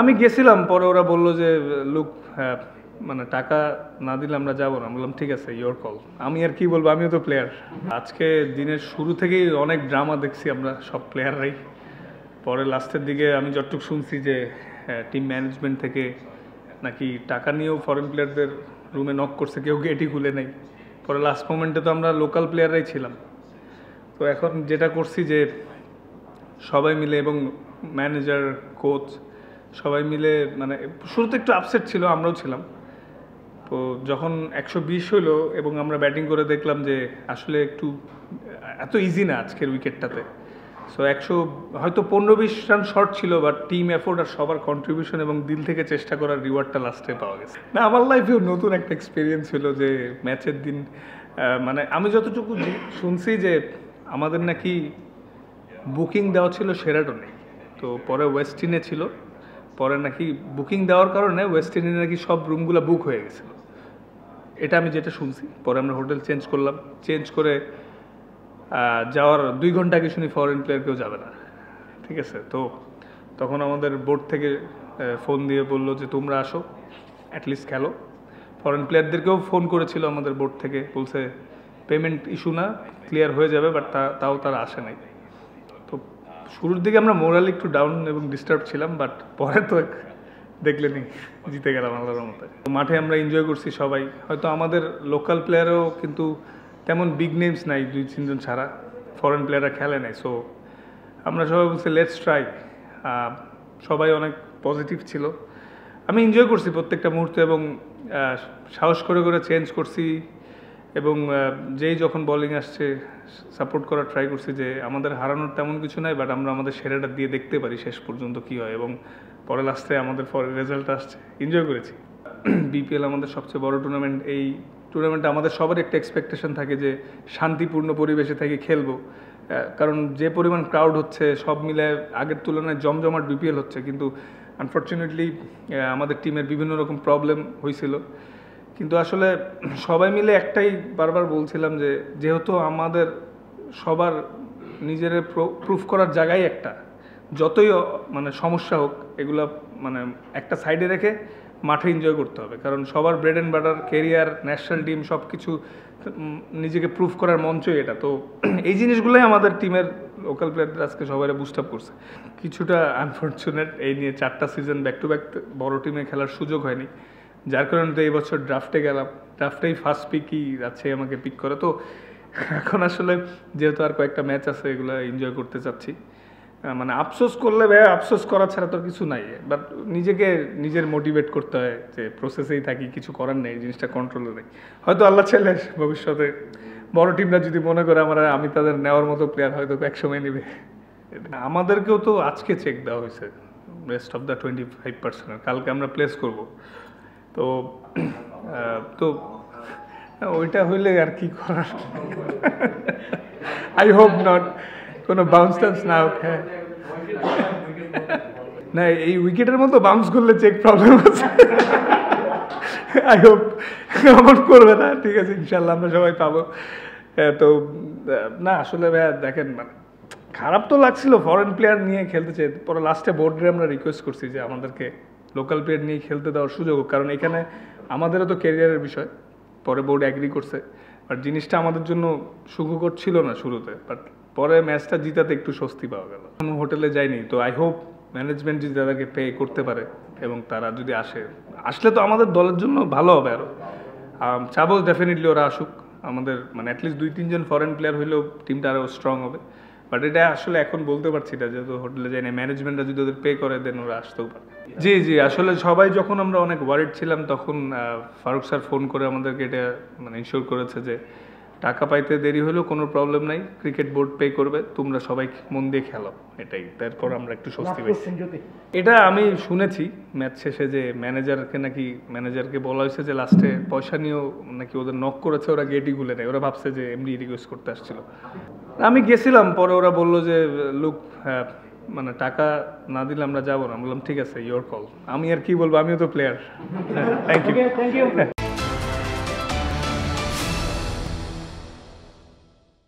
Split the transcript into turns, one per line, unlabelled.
আমি গেছিলাম, পরে ওরা বলল যে লুক, হ্যাঁ মানে টাকা না দিলে আমরা যাবো না। বললাম ঠিক আছে, ইয়োর কল। আমি আর কি বলবো, আমিও তো প্লেয়ার। আজকে দিনের শুরু থেকেই অনেক ড্রামা দেখছি আমরা সব প্লেয়াররাই। পরে লাস্টের দিকে আমি যতটুকু শুনছি যে টিম ম্যানেজমেন্ট থেকে নাকি টাকা নিয়েও ফরেন প্লেয়ারদের রুমে নক করছে, কেউ গেটই খুলে নেই। পরে লাস্ট মোমেন্টে তো আমরা লোকাল প্লেয়াররাই ছিলাম। তো এখন যেটা করছি যে সবাই মিলে এবং ম্যানেজার, কোচ সবাই মিলে, মানে শুরুতে একটু আপসেট ছিল, আমরাও ছিলাম। তো যখন 120 হইলো এবং আমরা ব্যাটিং করে দেখলাম যে আসলে একটু এত ইজি না আজকের উইকেটটাতে। সো 100 হয়তো 15-20 রান শর্ট ছিল, বাট টিম এফোর্ট আর সবার কন্ট্রিবিউশন এবং দিল থেকে চেষ্টা করার রিওয়ার্ডটা লাস্টে পাওয়া গেছে। না, আমার লাইফেও নতুন একটা এক্সপিরিয়েন্স হলো যে ম্যাচের দিন, মানে আমি যতটুকু শুনছি যে আমাদের নাকি বুকিং দেওয়া ছিল শেরাটনে, তো পরে ওয়েস্টিনে ছিল। পরে নাকি বুকিং দেওয়ার কারণে ওয়েস্টিনে নাকি সব রুমগুলো বুক হয়ে গেছিল, এটা আমি যেটা শুনছি। পরে আমরা হোটেল চেঞ্জ করলাম, চেঞ্জ করে যাওয়ার 2 ঘন্টা আগে শুনি ফরেন প্লেয়ার কেউ যাবে না। ঠিক আছে, তো তখন আমাদের বোর্ড থেকে ফোন দিয়ে বললো যে তোমরা আসো, অ্যাটলিস্ট খেলো। ফরেন প্লেয়ারদেরকেও ফোন করেছিল আমাদের বোর্ড থেকে, বলছে পেমেন্ট ইস্যু না, ক্লিয়ার হয়ে যাবে, বাট তাও তারা আসে নাই। তো শুরুর দিকে আমরা মোরালি একটু ডাউন এবং ডিস্টার্ব ছিলাম, বাট পরে তো দেখলেনি জিতে গেলাম আল্লাহর মতে। মাঠে আমরা এনজয় করছি সবাই। হয়তো আমাদের লোকাল প্লেয়ারও কিন্তু তেমন বিগ নেমস নাই, 2-3 জন ছাড়া ফরেন প্লেয়াররা খেলে নাই। সো আমরা সবাই বলছি লেটস ট্রাই। সবাই অনেক পজিটিভ ছিল। আমি এনজয় করছি প্রত্যেকটা মুহূর্তে এবং সাহস করে করে চেঞ্জ করছি এবং যেই যখন বোলিং আসছে সাপোর্ট করার ট্রাই করছি যে আমাদের হারানোর তেমন কিছু নাই, বাট আমরা আমাদের সেরাটা দিয়ে দেখতে পারি শেষ পর্যন্ত কী হয়। এবং পরে লাস্টে আমাদের রেজাল্ট আসছে, এনজয় করেছি। বিপিএল আমাদের সবচেয়ে বড় টুর্নামেন্ট। এই টুর্নামেন্টে আমাদের সবার একটা এক্সপেকটেশন থাকে যে শান্তিপূর্ণ পরিবেশে থেকে খেলবো, কারণ যে পরিমাণ ক্রাউড হচ্ছে সব মিলে আগের তুলনায় জমজমাট বিপিএল হচ্ছে। কিন্তু আনফর্চুনেটলি আমাদের টিমের বিভিন্ন রকম প্রবলেম হয়েছিল। কিন্তু আসলে সবাই মিলে একটাই বারবার বলছিলাম যে যেহেতু আমাদের সবার নিজের প্রুফ করার জায়গায় একটা, যতই মানে সমস্যা হোক এগুলো মানে একটা সাইডে রেখে মাঠে এনজয় করতে হবে। কারণ সবার bread and butter, career, national team সব কিছু নিজেকে প্রুফ করার মঞ্চই এটা। তো এই জিনিসগুলোই আমাদের টিমের লোকাল প্লেয়ারদের আজকে সবাই বুস্ট আপ করছে। কিছুটা আনফর্চুনেট, এই নিয়ে 4টা সিজন ব্যাক টু ব্যাক বড় টিমে খেলার সুযোগ হয়নি, যার কারণে তো এই বছর ড্রাফটে গেলাম। ড্রাফটেই ফার্স্ট পিকই আছে আমাকে পিক করে। তো এখন আসলে যেহেতু আর কয়েকটা ম্যাচ আছে, এগুলো এনজয় করতে চাচ্ছি। মানে আফসোস করলে ভাই, আফসোস করা ছাড়া তো কিছু নাই। বাট নিজের মোটিভেট করতে হয় যে প্রসেসেই থাকি, কিছু করার নেই, জিনিসটা কন্ট্রোলে নেই। হয়তো আল্লাহ চাইলে ভবিষ্যতে বড় টিমরা যদি মনে করে আমি তাদের নেওয়ার মতো প্লেয়ার, হয়তো একসময় নেবে। আমাদেরকেও তো আজকে চেক দেওয়া হয়েছে রেস্ট অফ দ্য 25%, কালকে আমরা প্লেস করব। তো তো ওইটা হইলে আর কি করার, আই হোপ নট কোনো বাউন্স টাউন্স না হোক। হ্যাঁ, না এই উইকেটের মতো বাউন্স করলে চেক প্রবলেম আছে। আই হোপ এমন করবে না। ঠিক আছে, ইনশাল্লাহ আমরা সবাই পাবো। তো না আসলে ভাইয়া দেখেন, মানে খারাপ তো লাগছিল ফরেন প্লেয়ার নিয়ে খেলতে চাই। পরে লাস্টে বোর্ডে আমরা রিকোয়েস্ট করছি যে আমাদেরকে লোকাল প্লেয়ার নিয়ে খেলতে দেওয়ার সুযোগ হোক, কারণ এখানে আমাদেরও তো ক্যারিয়ারের বিষয়। পরে বোর্ড অ্যাগ্রি করছে, বাট জিনিসটা আমাদের জন্য সুখকর ছিল না শুরুতে। বাট পরে ম্যাচটা জিতাতে একটু স্বস্তি পাওয়া গেল। কোনো হোটেলে যাইনি, তো আই হোপ ম্যানেজমেন্ট যদি তাদেরকে পে করতে পারে এবং তারা যদি আসলে তো আমাদের দলের জন্য ভালো হবে। আরও চাবো ডেফিনেটলি ওরা আসুক আমাদের, মানে অ্যাটলিস্ট 2-3 জন ফরেন প্লেয়ার হইলেও টিমটা আরও স্ট্রং হবে। বাট এটা আসলে এখন বলতে পারছি না, যেহেতু হোটেলে যাই না। ম্যানেজমেন্টরা যদি ওদের পে করে দেন ওরা আসতেও পারে। জি, আসলে সবাই যখন আমরা অনেক ওয়ারিড ছিলাম, তখন ফারুক স্যার ফোন করে আমাদেরকে এটা মানে ইনশিওর করেছে যে টাকা পাইতে দেরি হলেও কোনো প্রবলেম নাই, ক্রিকেট বোর্ড পে করবে, তোমরা সবাই মন দিয়ে খেলো। এটাই, তারপর আমরা একটু স্বস্তি পাইছি। এটা আমি শুনেছি ম্যাচ শেষে যে ম্যানেজারকে বলা হয়েছে যে লাস্টে পয়সা নিয়েও নাকি ওদের নক করেছে, ওরা গেটই খুলে নেয়, ওরা ভাবছে যে এমনি রিকোয়েস্ট করতে আসছিল। আমি গেছিলাম, পরে ওরা বললো যে লুক, হ্যাঁ মানে টাকা না দিলে আমরা যাবো না। বললাম ঠিক আছে, ইয়োর কল। আমি আর কি বলবো, আমিও তো প্লেয়ার। Thank you.